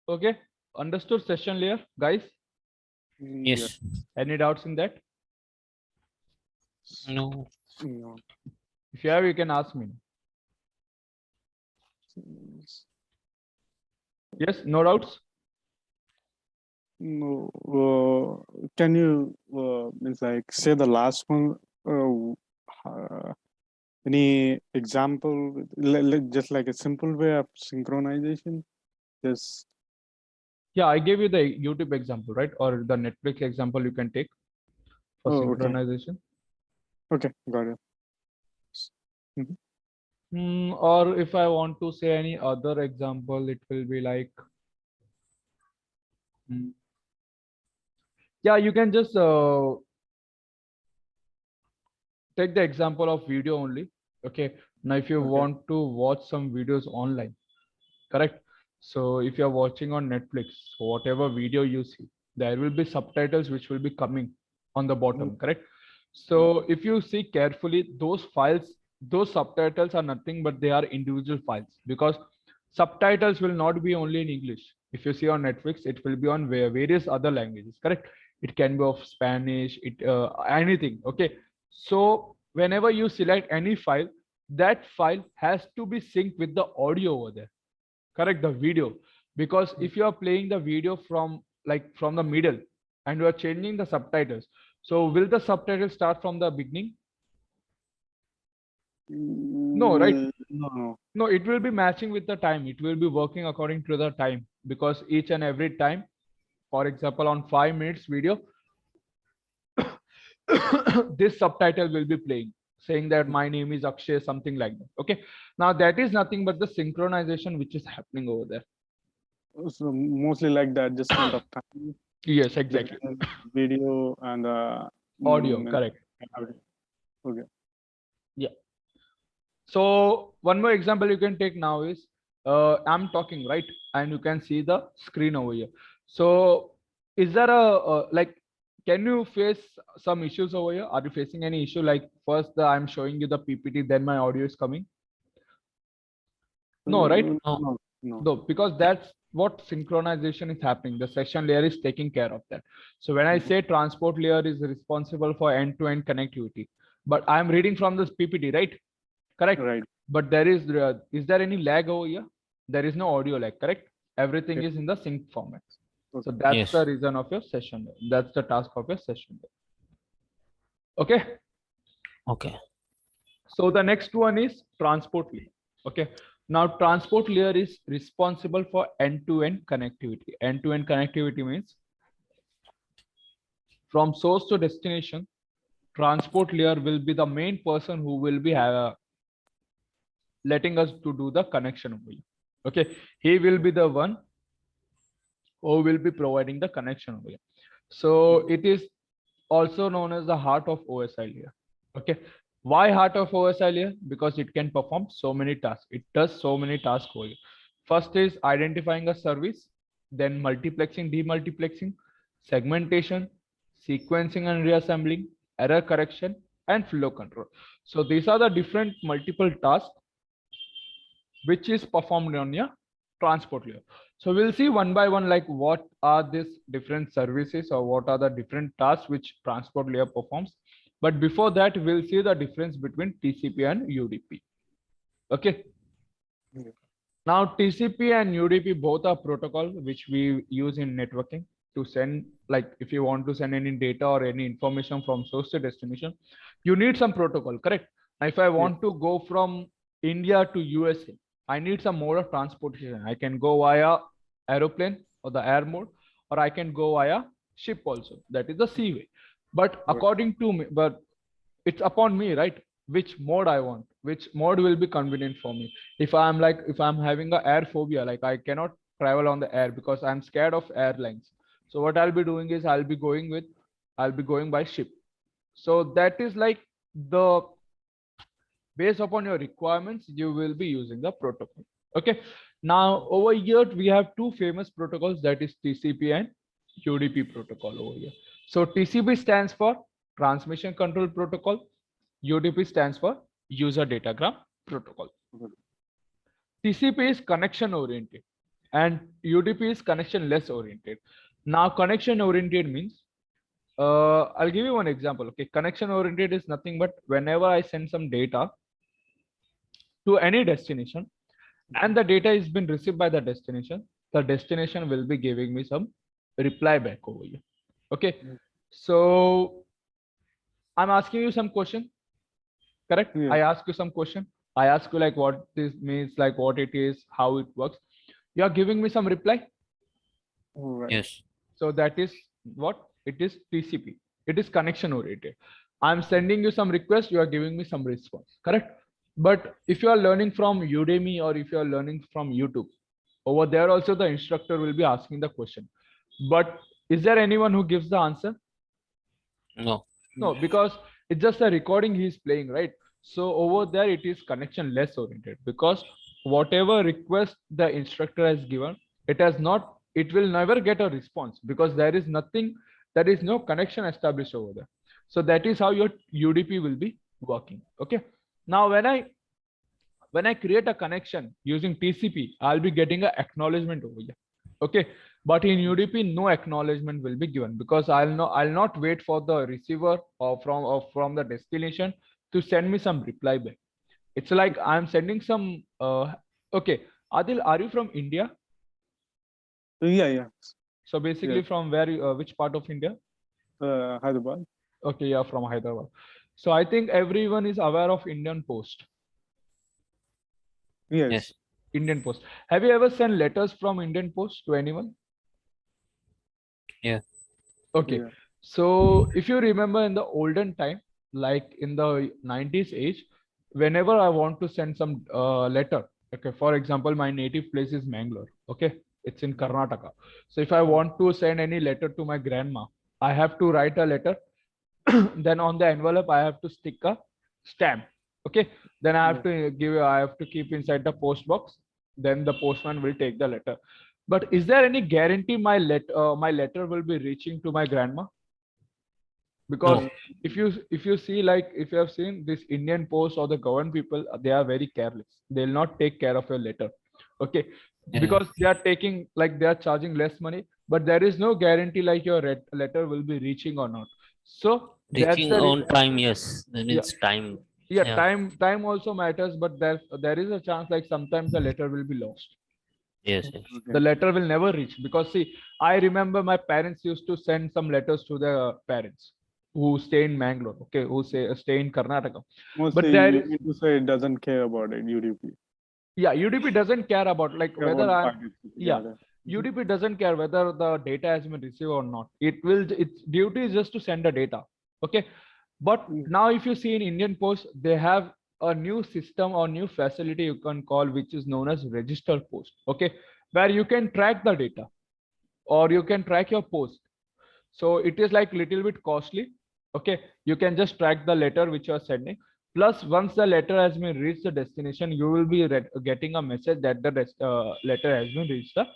Okay, understood session layer, guys? Yes. Yes. Any doubts in that? No. No. If you have, you can ask me. Yes, no doubts? No. Can you means like say the last one? Any example? Just like a simple way of synchronization. Just Yeah, I gave you the YouTube example, right? Or the Netflix example you can take for okay. synchronization. Okay, got it. Mhm. Or if I want to say any other example, it will be like, hmm, yeah, you can just take the example of video only. Okay. Now, if you Okay. want to watch some videos online, correct? So if you're watching on Netflix, whatever video you see, there will be subtitles which will be coming on the Mhm. bottom, correct? So if you see carefully, those files, those subtitles are nothing but they are individual files, because subtitles will not be only in English. If you see on Netflix, it will be on various other languages, correct? It can be of Spanish, anything. Okay. So whenever you select any file, that file has to be synced with the audio over there, correct? The video, because if you are playing the video from from the middle and you are changing the subtitles, so will the subtitle start from the beginning? No, right? No. No, it will be matching with the time. It will be working according to the time, because each and every time, for example, on 5 minutes video, this subtitle will be playing, saying that my name is Akshay, something like that. Okay. Now that is nothing but the synchronization which is happening over there. So mostly like the adjustment of time Yes, exactly. between video and Audio, and correct. audio. Okay. Yeah. So one more example you can take now is, I'm talking, right? And you can see the screen over here. So is there can you face some issues over here? Are you facing any issue? Like first I'm showing you the PPT, then my audio is coming. No, right? No. No. No. No, because that's what synchronization is happening. The session layer is taking care of that. So when I Mhm. say transport layer is responsible for end-to-end connectivity, but I'm reading from this PPT, right? Correct. Right. But is there any lag over here? There is no audio lag, correct? Everything Okay. is in the sync format. So Okay. that's Yes. the reason of your session. That's the task of your session. Okay. Okay. So the next one is transport layer. Okay. Now transport layer is responsible for end-to-end connectivity. End-to-end connectivity means from source to destination, transport layer will be the main person who will be letting us to do the connection over here. Okay. He will be the one who will be providing the connection over here. So it is also known as the heart of OSI layer. Okay. Why heart of OSI layer? Because it can perform so many tasks. It does so many tasks for you. First is identifying a service, then multiplexing, demultiplexing, segmentation, sequencing and reassembling, error correction, and flow control. So these are the different multiple tasks which is performed on your transport layer. So we'll see one by one, like what are these different services or what are the different tasks which transport layer performs. But before that, we'll see the difference between TCP and UDP. Okay. Yeah. Now TCP and UDP both are protocol which we use in networking to send, like if you want to send any data or any information from source to destination, you need some protocol, correct? Now, if I Yeah. want to go from India to USA, I need some mode of transportation. I can go via aeroplane or the air mode, or I can go via ship also. That is the sea way. But Right. according to me, but it's upon me, right? Which mode I want, which mode will be convenient for me. If I'm having a air phobia, like I cannot travel on the air because I'm scared of airlines. So what I'll be doing is I'll be going by ship. So that is like the based upon your requirements, you will be using the protocol. Okay. Now over here we have two famous protocols, that is TCP and UDP protocol over here. So TCP stands for Transmission Control Protocol. UDP stands for User Datagram Protocol. Okay. TCP is connection oriented and UDP is connection less oriented. Now connection oriented means, I'll give you one example. Okay, connection oriented is nothing but whenever I send some data to any destination and the data is been received by the destination will be giving me some reply back over here. Okay, Mm. so I'm asking you some question, correct? Yeah. I ask you some question. I ask you like what this means, like what it is, how it works. You are giving me some reply. Right. Yes. So that is what it is. TCP. It is connection oriented. I'm sending you some request. You are giving me some response, correct? But if you are learning from Udemy or if you are learning from YouTube, over there also the instructor will be asking the question. But is there anyone who gives the answer? No. No, because it's just a recording he's playing, right? So over there it is connection less oriented, because whatever request the instructor has given, it will never get a response because there is nothing, there is no connection established over there. So that is how your UDP will be working. Okay. Now when I create a connection using TCP, I'll be getting an acknowledgement over here. Okay. But in UDP, no acknowledgement will be given because I'll not wait for the receiver or from the destination to send me some reply back. It's like I'm sending some okay. Adil, are you from India? Yeah. So basically from where which part of India? Hyderabad. Okay, yeah, from Hyderabad. So I think everyone is aware of Indian Post. Yes. Yes. Indian Post. Have you ever sent letters from Indian Post to anyone? Yeah. Okay. Yeah. So if you remember in the olden time, like in the 90s age, whenever I want to send some letter, okay, for example, my native place is Mangalore. Okay. It's in Karnataka. So if I want to send any letter to my grandma, I have to write a letter. Then on the envelope, I have to stick a stamp. Okay. Then I have to keep inside the post box. Then the postman will take the letter. But is there any guarantee my letter will be reaching to my grandma? Because No. if you see, like if you have seen this Indian Post or the government people, they are very careless. They'll not take care of your letter. Okay. Yeah. Because they are taking, like they are charging less money, but there is no guarantee like your letter will be reaching or not. So that's Reaching the on time, yes. That yeah. means time. Yeah, Yeah. time also matters, but there is a chance like sometimes the letter will be lost. Yes. Yes. The letter will never reach, because see, I remember my parents used to send some letters to their parents who stay in Mangalore, okay, who stay in Karnataka. Mostly But there you is, mean to say it doesn't care about it, UDP. yeah, UDP doesn't care about like Care whether about the I'm, packets. yeah, UDP doesn't care whether the data has been received or not. Its duty is just to send the data. Okay. But now if you see in Indian Post, they have a new system or new facility you can call, which is known as register post. Okay. Where you can track the data or you can track your post. So it is like little bit costly. Okay. You can just track the letter which you are sending. Plus, once the letter has been reached the destination, you will be getting a message that the letter has been reached the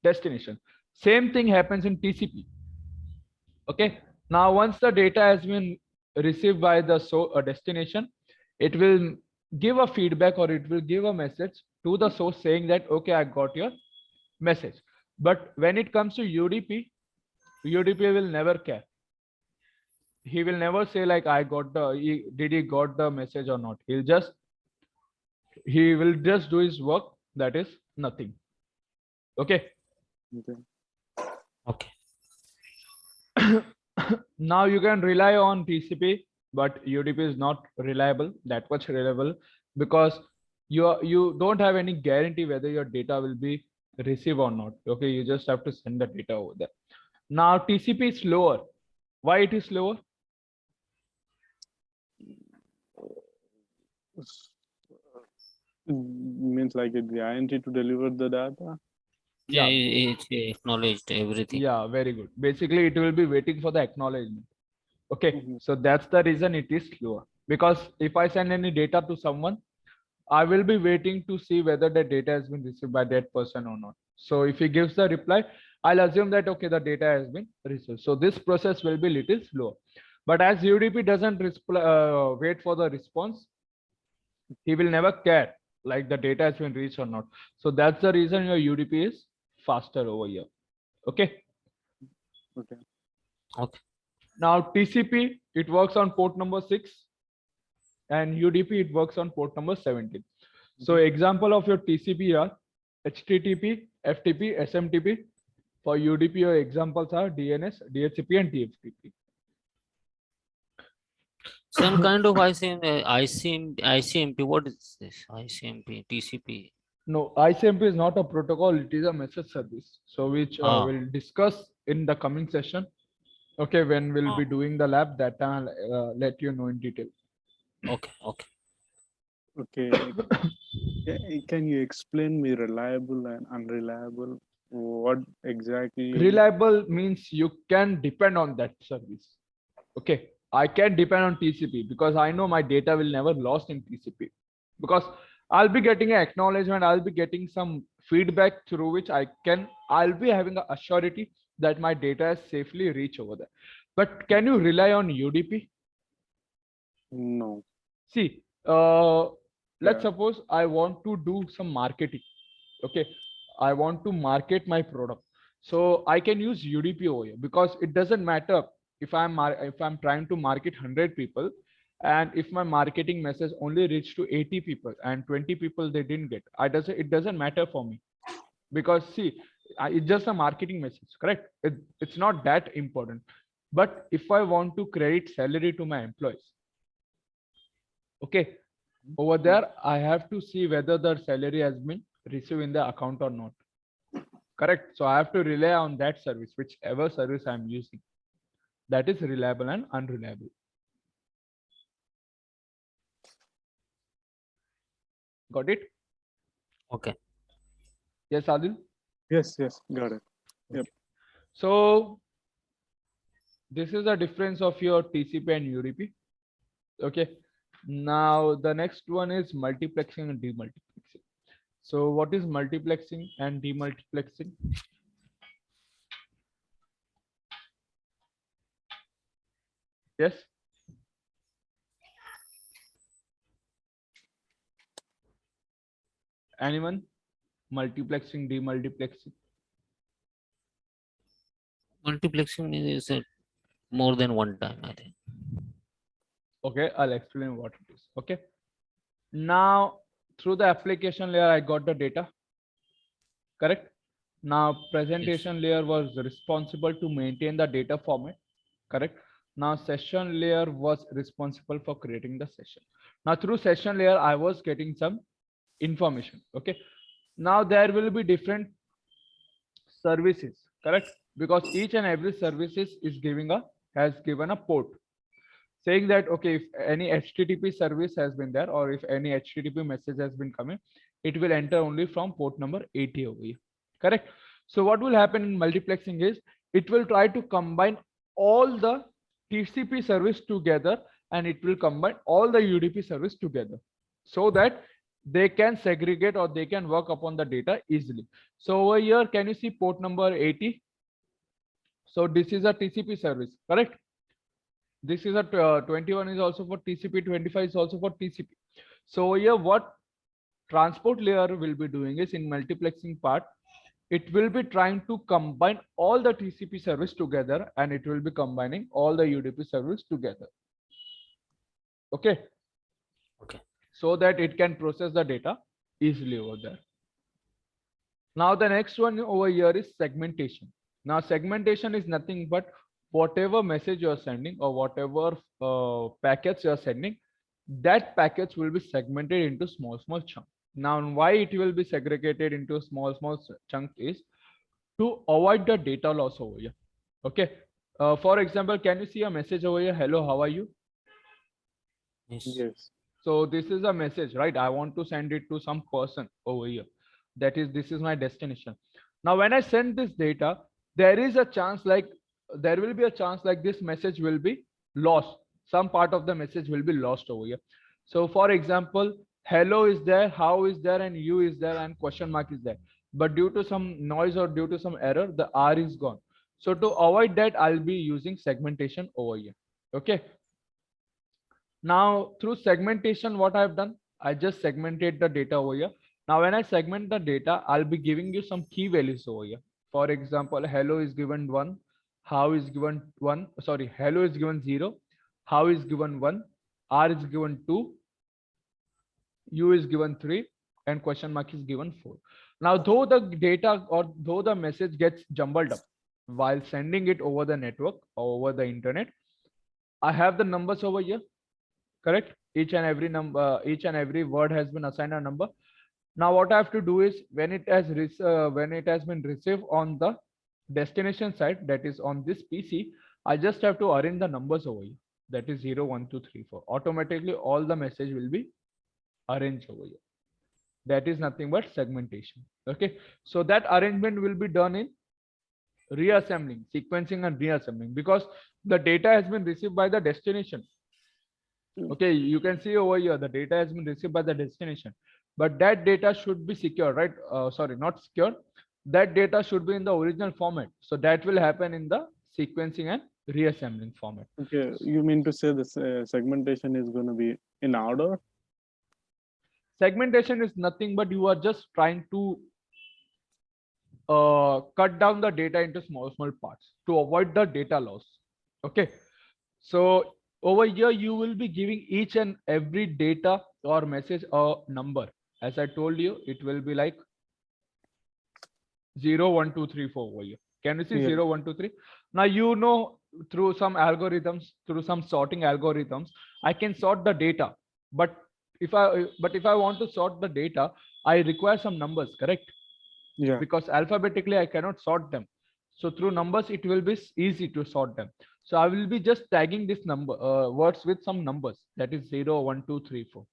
destination. Same thing happens in TCP. Okay. Now, once the data has been received by the destination, it will give a feedback or it will give a message to the source saying that, okay, I got your message. But when it comes to UDP, UDP will never care. He will never say like I got did he got the message or not. He will just do his work. That is nothing. Okay. Okay. Now you can rely on TCP, but UDP is not reliable, that much reliable, because you don't have any guarantee whether your data will be received or not. Okay, you just have to send the data over there. Now TCP is slower. Why it is slower? Means like it's guaranteed to deliver the data. Yeah. Yeah. It's acknowledged everything. Yeah, very good. Basically, it will be waiting for the acknowledgement. Okay, so that's the reason it is slower. Because if I send any data to someone, I will be waiting to see whether the data has been received by that person or not. So if he gives the reply, I'll assume that, okay, the data has been received. So this process will be little slower. But as UDP doesn't wait for the response, he will never care like the data has been reached or not. So that's the reason your UDP is faster over here. Okay. Okay. Okay. Now TCP, it works on port number 6, and UDP, it works on port number 17. So example of your TCP are HTTP, FTP, SMTP. For UDP, your examples are DNS, DHCP, and TFTP. Some kind of ICMP. What is this? ICMP, TCP. No, ICMP is not a protocol, it is a message service. So which we'll discuss in the coming session. Okay, when we'll be doing the lab, that I'll let you know in detail. Okay. Okay. Okay. Can you explain me reliable and unreliable? What exactly? Reliable means you can depend on that service. Okay, I can depend on TCP because I know my data will never lost in TCP, because I'll be getting an acknowledgement, I'll be getting some feedback through which I'll be having a surety that my data is safely reach over there. But can you rely on UDP? No. See, let's Yeah. suppose I want to do some marketing. Okay, I want to market my product, so I can use UDP over here, because it doesn't matter if I'm trying to market 100 people, and if my marketing message only reached to 80 people and 20 people they didn't get, it doesn't matter for me, because see, it's just a marketing message, correct? It's not that important. But if I want to credit salary to my employees, okay, over there I have to see whether the salary has been received in the account or not, correct? So I have to rely on that service, whichever service I'm using, that is reliable and unreliable. Got it? Okay. Yes, Adil? Yes. Got it. Yep. So this is the difference of your TCP and UDP. Okay, now the next one is multiplexing and demultiplexing. So what is multiplexing and demultiplexing? Yes. Anyone? Multiplexing, demultiplexing. Multiplexing is more than one time, I think. Okay, I'll explain what it is. Okay. Now through the application layer, I got the data. Correct. Now presentation layer was responsible to maintain the data format. Correct. Now session layer was responsible for creating the session. Now through session layer, I was getting some information. Okay. Now there will be different services, correct? Because each and every services has given a port, saying that okay, if any HTTP service has been there, or if any HTTP message has been coming, it will enter only from port number 80 over here, correct? So what will happen in multiplexing is it will try to combine all the TCP service together, and it will combine all the UDP service together, so that they can segregate or they can work upon the data easily. So over here, can you see port number 80? So this is a TCP service, correct? This is a 21 is also for TCP, 25 is also for TCP. So here what transport layer will be doing is, in multiplexing part, it will be trying to combine all the TCP service together, and it will be combining all the UDP service together. Okay. Okay. So that it can process the data easily over there. Now the next one over here is segmentation. Now segmentation is nothing but whatever message you're sending, or whatever packets you're sending, that packets will be segmented into small chunks. Now why it will be segregated into small chunk is to avoid the data loss over here. Okay. For example, can you see a message over here? Hello, how are you? Yes. So this is a message, right? I want to send it to some person over here. This is my destination. Now, when I send this data, there will be a chance like this message will be lost. Some part of the message will be lost over here. So for example, hello is there, how is there, and you is there, and question mark is there. But due to some noise or due to some error, the R is gone. So to avoid that, I'll be using segmentation over here. Okay. Now through segmentation, what I've done, I just segmented the data over here. Now, when I segment the data, I'll be giving you some key values over here. For example, hello is given 1, how is given 1, sorry, hello is given 0, how is given 1, R is given 2, U is given 3, and question mark is given 4. Now, though the data or though the message gets jumbled up while sending it over the network or over the internet, I have the numbers over here, correct? Each and every number, each and every word has been assigned a number. Now, what I have to do is when it has been received on the destination side, that is on this PC, I just have to arrange the numbers over here. That is 0, 1, 2, 3, 4. Automatically, all the message will be arranged over here. That is nothing but segmentation. Okay, so that arrangement will be done in reassembling, sequencing and reassembling, because the data has been received by the destination. Okay, you can see over here the data has been received by the destination, but that data should be secure, right? Sorry, not secure. That data should be in the original format. So that will happen in the sequencing and reassembling format. Okay, you mean to say this segmentation is going to be in order? Segmentation is nothing but you are just trying to cut down the data into small parts to avoid the data loss. Okay, so over here you will be giving each and every data or message a number. As I told you, it will be like 0, 1, 2, 3, 4 over here. Can you see Yeah. 0, 1, 2, 3? Now, you know, through some algorithms, through some sorting algorithms, I can sort the data. But if I want to sort the data, I require some numbers, correct? Yeah. Because alphabetically I cannot sort them. So through numbers, it will be easy to sort them. So I will be just tagging this number words with some numbers, that is 0, 1, 2, 3, 4.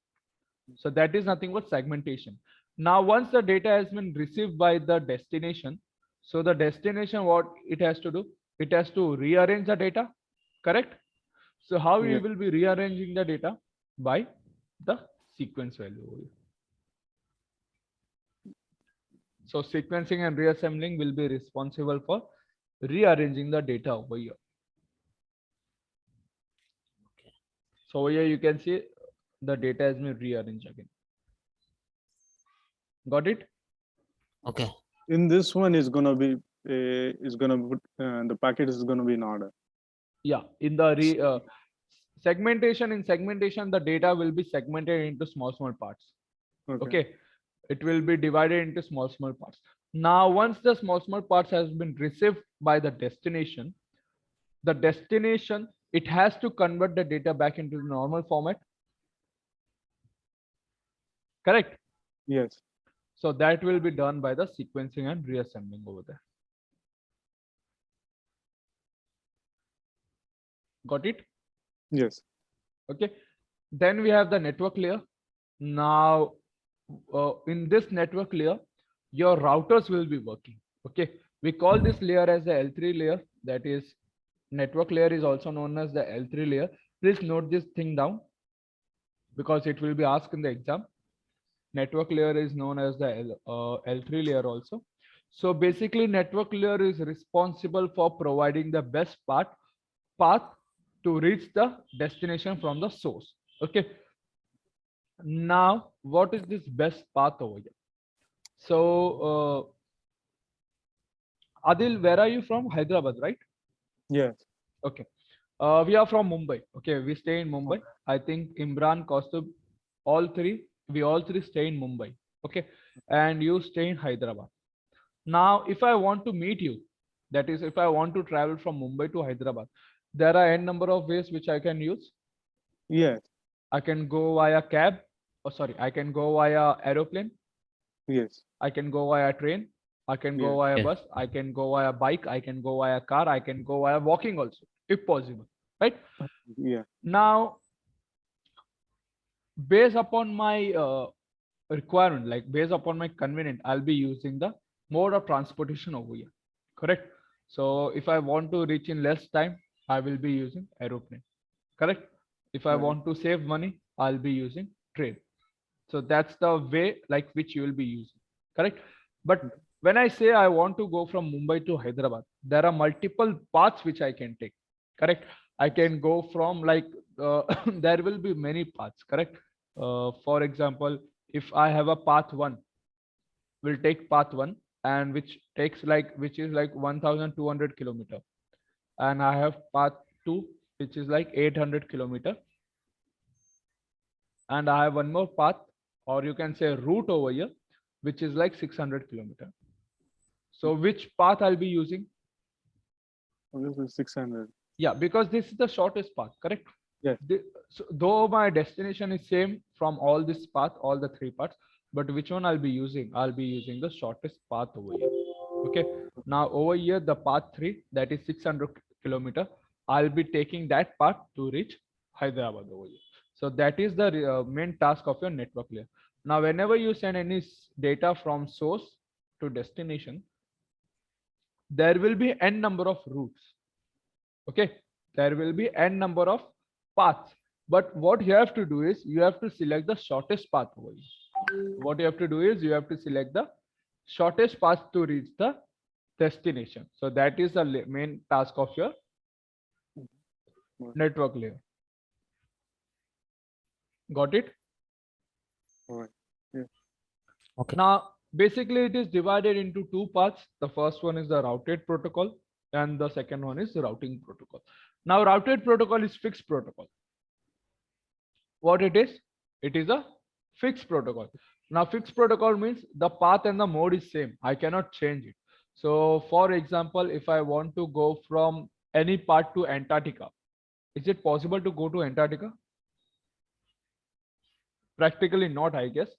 So that is nothing but segmentation. Now, once the data has been received by the destination, so the destination, what it has to do, it has to rearrange the data, correct? So how Yeah. we will be rearranging the data? By the sequence value. So sequencing and reassembling will be responsible for rearranging the data over here. Okay. So over here you can see the data has been rearranged again. Got it? Okay. In this one is going to be the packet is going to be in order. Yeah, in the segmentation, the data will be segmented into small parts. Okay, it will be divided into small parts. Now, once the small parts has been received by the destination, it has to convert the data back into the normal format, correct? Yes. So that will be done by the sequencing and reassembling over there. Got it? Yes. Okay, then we have the network layer. Now, in this network layer, your routers will be working. Okay, we call this layer as the L3 layer. That is, network layer is also known as the L3 layer. Please note this thing down because it will be asked in the exam. Network layer is known as the L3 layer also. So basically, network layer is responsible for providing the best path to reach the destination from the source. Okay, now what is this best path over here? So Adil, where are you from? Hyderabad, right? Yes. Okay, we are from Mumbai. Okay, we stay in Mumbai. I think Imran, Kaustubh, we all three stay in Mumbai. Okay, and you stay in Hyderabad. Now, if I want to meet you, that is, if I want to travel from Mumbai to Hyderabad, there are n number of ways which I can use. Yes. I can go via cab. Oh, sorry, I can go via aeroplane. Yes. I can go via train. I can go Yeah. via Yeah. bus. I can go via bike. I can go via car. I can go via walking also, if possible. Right? Yeah. Now, based upon my requirement, like based upon my convenience, I'll be using the mode of transportation over here. Correct? So if I want to reach in less time, I will be using aeroplane. Correct? If I Right. want to save money, I'll be using train. So that's the way like which you will be using. Correct? But when I say I want to go from Mumbai to Hyderabad, there are multiple paths which I can take. Correct? I can go from like there will be many paths. Correct? For example, if I have a path 1, will take path 1, and which is like 1200 kilometer, and I have path 2 which is like 800 kilometer, and I have one more path, or you can say route over here, which is like 600 kilometer. So which path I'll be using? Obviously 600. Yeah, because this is the shortest path, correct? Yes. So though my destination is same from all this path, all the three parts, but which one I'll be using? I'll be using the shortest path over here. Okay. Now over here, the path 3, that is 600 kilometer. I'll be taking that path to reach Hyderabad over here. So that is the main task of your network layer. Now, whenever you send any data from source to destination, there will be n number of routes. Okay, there will be n number of paths, but what you have to do is you have to select the shortest path over here. What you have to do is you have to select the shortest path to reach the destination. So that is the main task of your network layer. Got it? All right. Yeah. Okay. Now, basically it is divided into two parts. The first one is the routed protocol, and the second one is the routing protocol. Now, routed protocol is fixed protocol. What it is? It is a fixed protocol. Now, fixed protocol means the path and the mode is same. I cannot change it. So, for example, if I want to go from any part to Antarctica, is it possible to go to Antarctica? Practically not, I guess.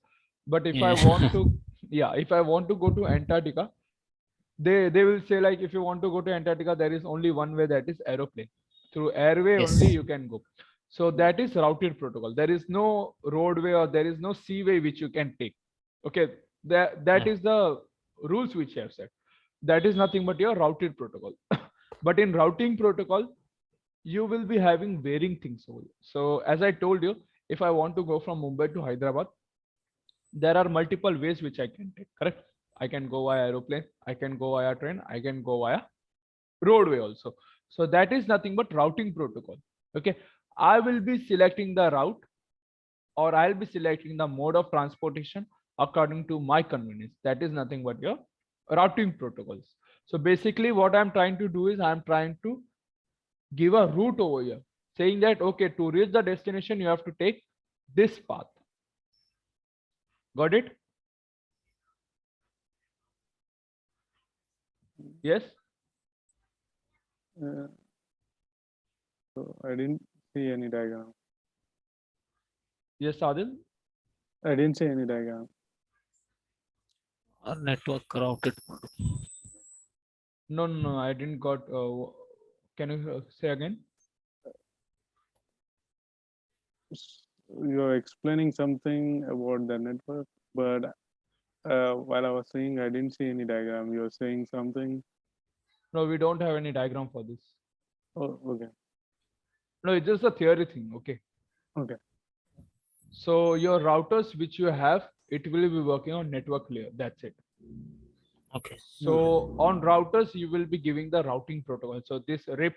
But if I want to, yeah, if I want to go to Antarctica, they will say like, if you want to go to Antarctica, there is only one way, that is aeroplane. Through airway Yes. only you can go. So that is routed protocol. There is no roadway or there is no seaway which you can take. Okay, that Yeah. is the rules which I have set. That is nothing but your routed protocol. But in routing protocol, you will be having varying things over here. So as I told you, if I want to go from Mumbai to Hyderabad, there are multiple ways which I can take, correct? I can go via aeroplane, I can go via train, I can go via roadway also. So that is nothing but routing protocol. Okay, I will be selecting the route, or I'll be selecting the mode of transportation according to my convenience. That is nothing but your routing protocols. So basically what I'm trying to do is I'm trying to give a route over here, saying that, okay, to reach the destination, you have to take this path. Got it? Yes. So I didn't see any diagram. Yes, Adil. I didn't see any diagram. Or network routed. No, I didn't got. Can you say again? You're explaining something about the network, but while I was saying, I didn't see any diagram. You're saying something. No, we don't have any diagram for this. Oh, okay. No, it's just a theory thing. Okay. Okay. So your routers which you have, it will be working on network layer. That's it. Okay. So on routers, you will be giving the routing protocol. So this RIP,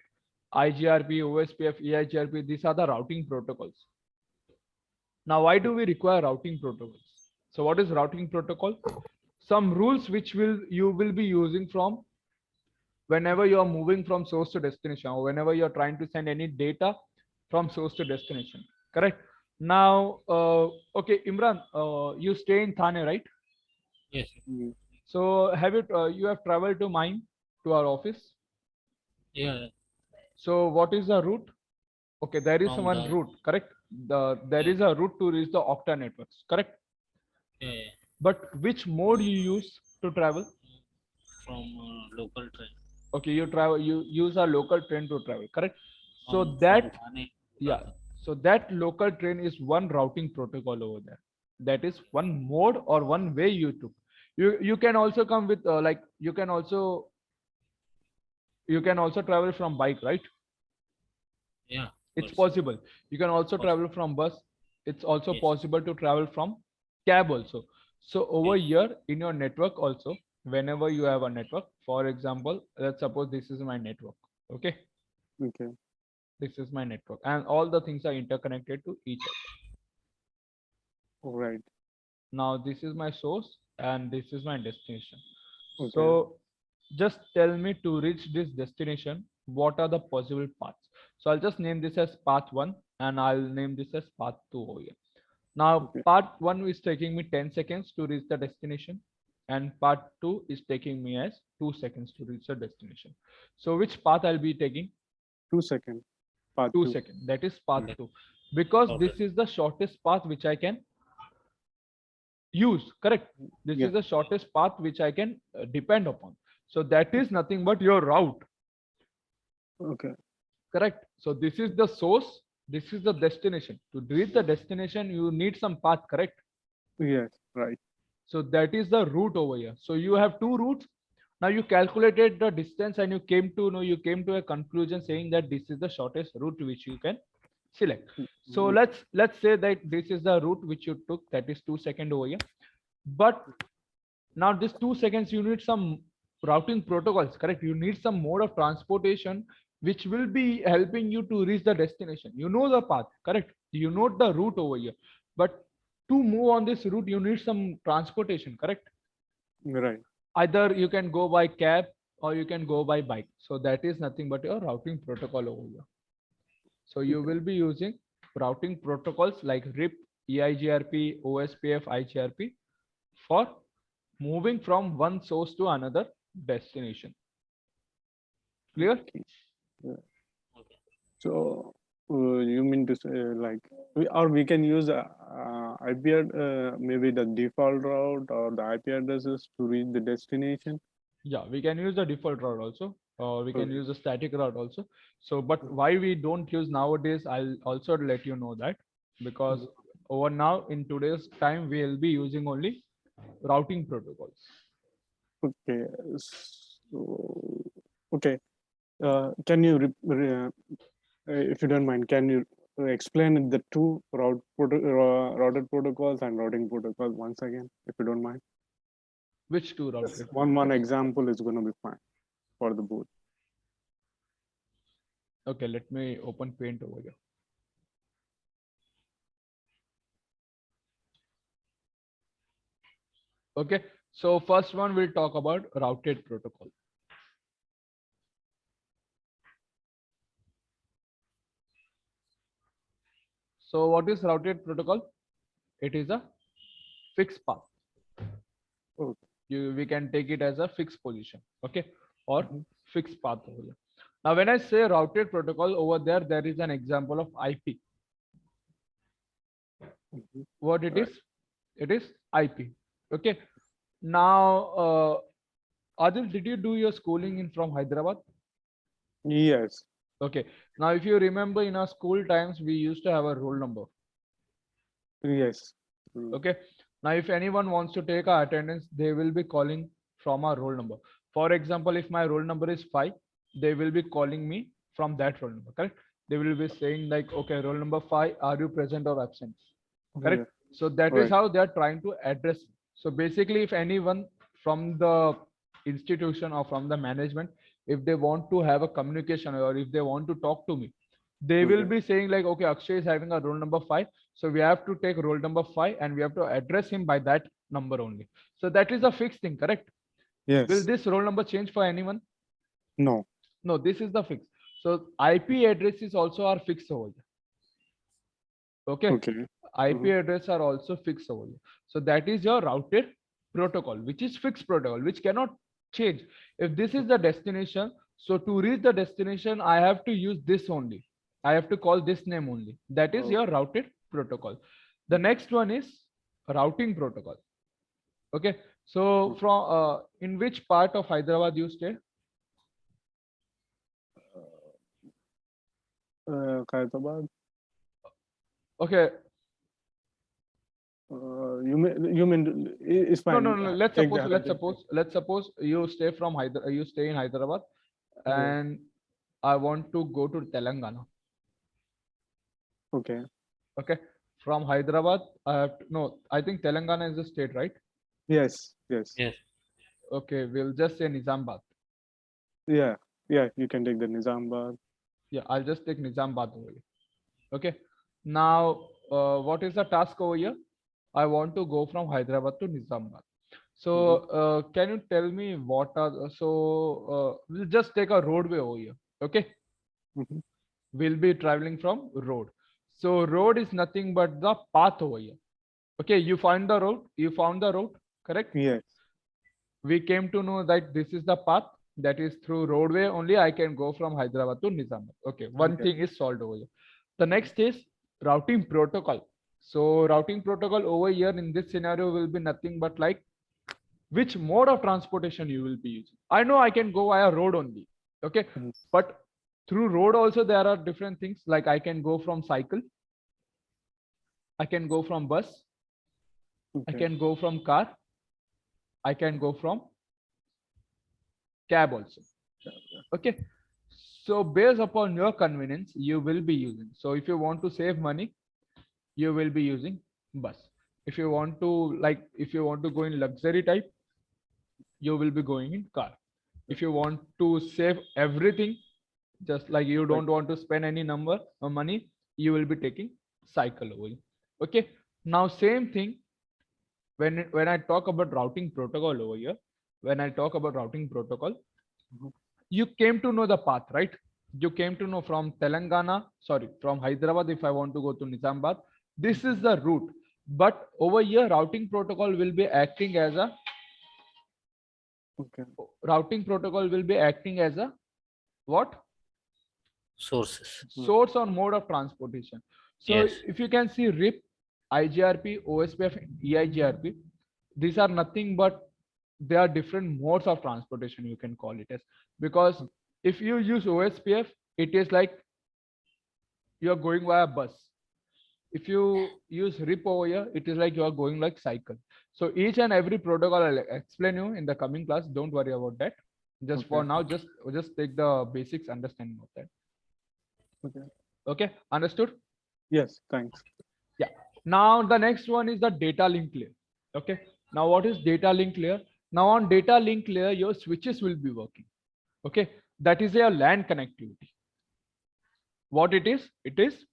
IGRP, OSPF, EIGRP, these are the routing protocols. Now, why do we require routing protocols? So what is routing protocol? Some rules which you will be using from whenever you are moving from source to destination, or whenever you're trying to send any data from source to destination. Correct. Now, okay, Imran, you stay in Thane, right? Yes. Mm. So have you have traveled to mine, to our office? Yeah. So what is the route? Okay, there is From one the- route, correct? There is a route to reach the Okta networks, correct? Yeah. But which mode you use to travel? From local train. Okay, you use a local train to travel, correct? So From that, Thane. yeah, so that local train is one routing protocol over there. That is one mode or one way you took. You can also come with like you can also travel from bike, right? Yeah. It's course. possible. You can also travel from bus. It's also Yes. possible to travel from cab also. So over Yes. here in your network also, whenever you have a network, for example, let's suppose this is my network. Okay, Okay. this is my network, and all the things are interconnected to each other. All right. Now this is my source, and this is my destination. Okay. So just tell me, to reach this destination, what are the possible paths? So I'll just name this as path 1 and I'll name this as path 2 over here. Now Okay. part 1 is taking me 10 seconds to reach the destination, and part 2 is taking me as 2 seconds to reach the destination. So which path I'll be taking? 2 seconds. Part 2 two. seconds. That is path Okay. 2, because Okay. this is the shortest path which I can use. Correct. This Yeah. is the shortest path which I can depend upon. So that is nothing but your route. Okay. Correct. So this is the source. This is the destination. To reach the destination, you need some path. Correct. Yes. Right. So that is the route over here. So you have two routes. Now you calculated the distance and you came to a conclusion saying that this is the shortest route which you can select. So Mhm. let's say that this is the route which you took, that is 2 seconds over here. But now this 2 seconds, you need some routing protocols, correct? You need some mode of transportation which will be helping you to reach the destination. You know the path, correct? You know the route over here, but to move on this route, you need some transportation, correct? Right. Either you can go by cab or you can go by bike. So that is nothing but your routing protocol over here. So you will be using routing protocols like RIP, EIGRP, OSPF, IGRP for moving from one source to another destination. Clear? Okay. Yeah. Okay. So you mean to say like we can use IP maybe the default route or the IP addresses to reach the destination. Yeah, we can use the default route also, or we can Okay. use the static route also. So, but why we don't use nowadays, I'll also let you know that, because over now in today's time, we'll be using only routing protocols. Okay. So okay. Can you if you don't mind, can you explain the two routed protocols and routing protocols once again, if you don't mind? Which two routed One protocols? example is going to be fine for the both. Okay, let me open Paint over here. Okay, so first one we'll talk about routed protocol. So what is routed protocol? It is a fixed path. Okay. We can take it as a fixed position, okay, or Mhm. fixed path over here. Now, when I say routed protocol over there is an example of IP. Mhm. What it Right. is? It is IP. Okay. Now, Adil, did you do your schooling in from Hyderabad? Yes. Okay. Now, if you remember in our school times, we used to have a roll number. Yes. Okay. Now, if anyone wants to take our attendance, they will be calling from our roll number. For example, if my roll number is 5, they will be calling me from that roll number, correct? They will be saying like, okay, roll number 5, are you present or absent? Yeah. Correct. So that is Right. how they are trying to address. So basically, if anyone from the institution or from the management, if they want to have a communication or if they want to talk to me, they will Okay. be saying like, okay, Akshay is having a roll number 5, so we have to take roll number 5 and we have to address him by that number only. So that is a fixed thing, correct? Will Yes. this roll number change for anyone? No. No, this is the fix. So IP addresses also are fixed over here. Okay. Okay. IP Mhm. address are also fixed over here. So that is your routed protocol, which is fixed protocol, which cannot change. If this is the destination, so to reach the destination, I have to use this only. I have to call this name only. That is Oh. your routed protocol. The next one is routing protocol. Okay. So from in which part of Hyderabad you stay? Khairabad. Okay. You mean it's No, fine. no, no. Let's Take suppose, the let's suppose you stay from you stay in Hyderabad, Yeah. and I want to go to Telangana. Okay. Okay. From Hyderabad, I have to, no, I think Telangana is a state, right? Yes. Yes. Yes. Okay. We'll just say Nizambad. Yeah. Yeah. You can take the Nizambad. Yeah. I'll just take Nizambad over here. Okay. Now, what is the task over here? I want to go from Hyderabad to Nizambad. So can you tell me what are we'll just take a roadway over here. Okay, Mhm. we'll be traveling from road. So road is nothing but the path over here. Okay, you found the road, correct? Yes. We came to know that this is the path, that is through roadway only I can go from Hyderabad to Nizamabad. Okay, one Okay. thing is solved over here. The next is routing protocol. So routing protocol over here in this scenario will be nothing but like which mode of transportation you will be using. I know I can go via road only. Okay, Mhm. but through road also there are different things, like I can go from cycle, I can go from bus, I Okay. can go from car, I can go from cab also. Okay, so based upon your convenience you will be using. So if you want to save money, you will be using bus. If you want to go in luxury type, you will be going in car. If you want to save everything, just like you Like, don't want to spend any number or money, you will be taking cycle over here. Okay, now same thing when I talk about routing protocol over here. When I talk about routing protocol, Mhm. you came to know the path, right? You came to know from from Hyderabad, if I want to go to Nizamabad, this is the route. But over here routing protocol will be acting as a Okay. what? Sources. Source or mode of transportation. So Yes. if you can see RIP, IGRP, OSPF, EIGRP, these are nothing but they are different modes of transportation, you can call it as. Because if you use OSPF, it is like you are going via bus. If you use RIP over here, it is like you are going like cycle. So each and every protocol I'll explain you in the coming class. Don't worry about that. Just for Okay. now, just take the basics understanding of that. Okay. Okay, understood? Yes. Thanks. Yeah. Now the next one is the data link layer. Okay. Now what is data link layer? Now on data link layer, your switches will be working. Okay. That is a LAN connectivity. What it is? It is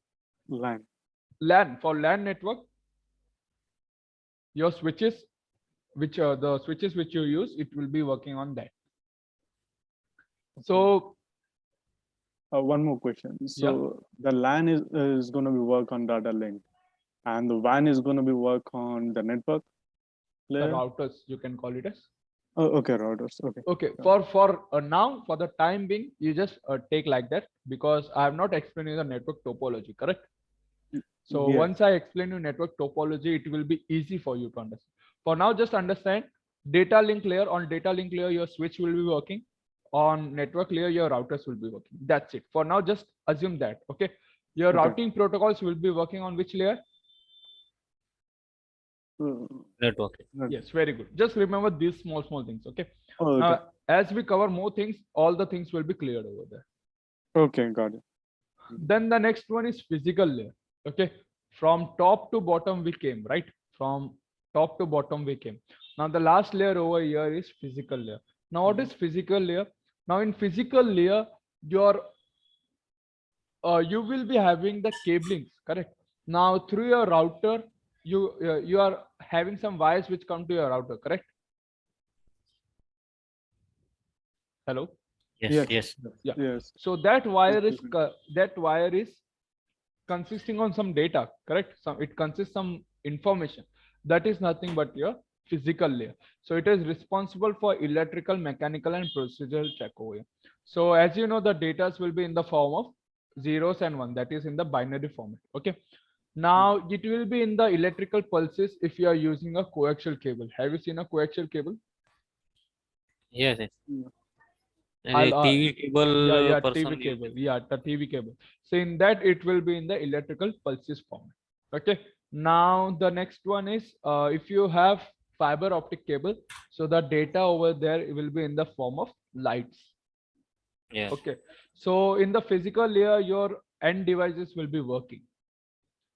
LAN. LAN. For LAN network, your switches, the switches which you use, it will be working on that. So One more question. yeah, So the LAN is going to be work on data link, and the WAN is going to be work on the network the layer. routers, you can call it as. Oh, okay, routers. Okay. Okay, Yeah. for now, for the time being, you just take like that, because I have not explained you the network topology, correct? So Yes. once I explain you network topology, it will be easy for you to understand. For now, just understand data link layer. On data link layer, your switch will be working. On network layer, your routers will be working. That's it. For now, just assume that. Okay. Your Okay. routing protocols will be working on which layer? Uh, Networking. Yes, very good. Just remember these small things. Okay. Oh, okay. Now, as we cover more things, all the things will be cleared over there. Okay, got it. Then the next one is physical layer. Okay, from top to bottom we came, right? From top to bottom we came. Now the last layer over here is physical layer. Now what is physical layer? Now in physical layer, you will be having the cablings, correct? Now through your router, you are having some wires which come to your router, correct? Hello. Yes. Yes. Yes. Yeah. Yes. So that wire is consisting on some data, correct? It consists some information. That is nothing but your physical layer. So it is responsible for electrical, mechanical, and procedural check over here. So as you know, the data will be in the form of zeros and one, that is in the binary format. Okay. Now it will be in the electrical pulses if you are using a coaxial cable. Have you seen a coaxial cable? Yes. Yes. Yeah. And a TV cable Yeah, person TV used cable. it. Yeah, the TV cable. So in that it will be in the electrical pulses format. Okay. Now the next one is if you have fiber optic cable, so the data over there will be in the form of lights. Yes. Okay. So in the physical layer, your end devices will be working,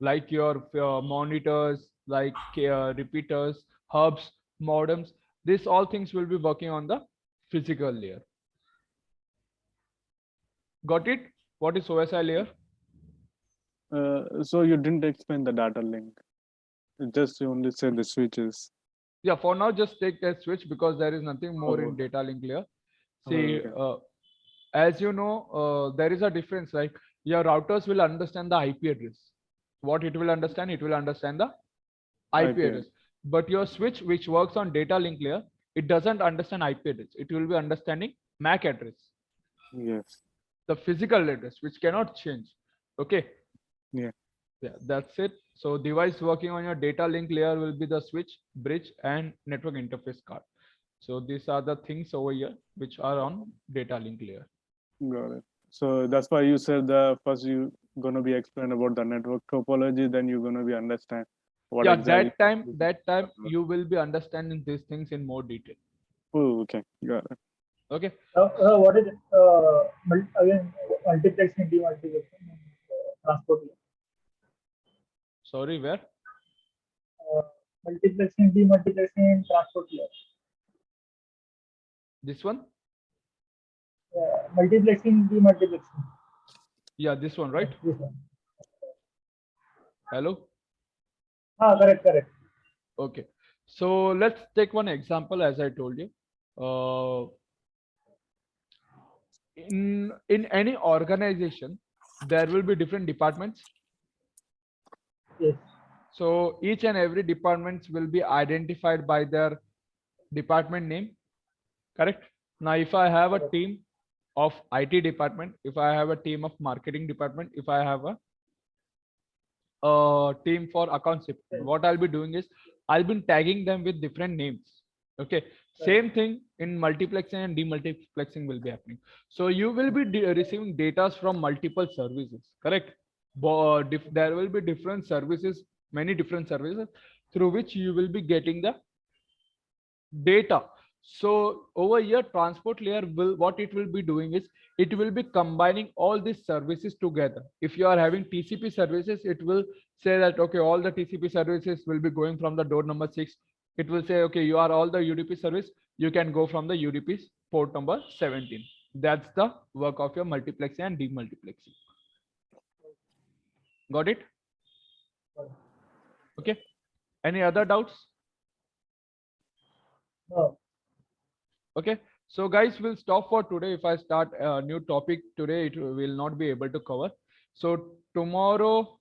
like your monitors, like repeaters, hubs, modems. These all things will be working on the physical layer. Got it? What is OSI layer? So you didn't explain the data link. Just you only said the switches. Yeah, for now, just take a switch because there is nothing more in Okay. data link layer. Oh, See, okay. as you know, there is a difference. Like your routers will understand the IP address. What it will understand? It will understand the IP IP. address. But your switch, which works on data link layer, it doesn't understand IP address. It will be understanding MAC address, Yes. the physical address, which cannot change. Okay. Yeah. Yeah, that's it. So device working on your data link layer will be the switch, bridge, and network interface card. So these are the things over here which are on data link layer. Got it. So that's why you said the first you gonna be explain about the network topology, then you're gonna be understand what Yeah, exactly. that time you will be understanding these things in more detail. Oh, okay. Got it. Okay. What is again multiplexing, demultiplexing, and transport layer? Sorry, where? Multiplexing, demultiplexing, and transport layer. This one? Multiplexing, demultiplexing. Yeah, this one, right? This one. Hello. Correct. Okay. So let's take one example, as I told you. In any organization, there will be different departments. Yes. So each and every departments will be identified by their department name. Correct. Now, if I have a Correct. team of IT department, if I have a team of marketing department, if I have a team for accounts department, what I'll be doing is I'll be tagging them with different names. Okay. Same thing in multiplexing and demultiplexing will be happening. So you will be receiving data from multiple services. Correct. But there will be different services, many different services through which you will be getting the data. So over here, transport layer will, what it will be doing is it will be combining all these services together. If you are having TCP services, it will say that, okay, all the TCP services will be going from the door number 6. It will say, okay, you are all the UDP service. You can go from the UDP port number 17. That's the work of your multiplexing and demultiplexing. Got it? Okay. Any other doubts? No. Okay, so guys, we'll stop for today. If I start a new topic today, it will not be able to cover. So tomorrow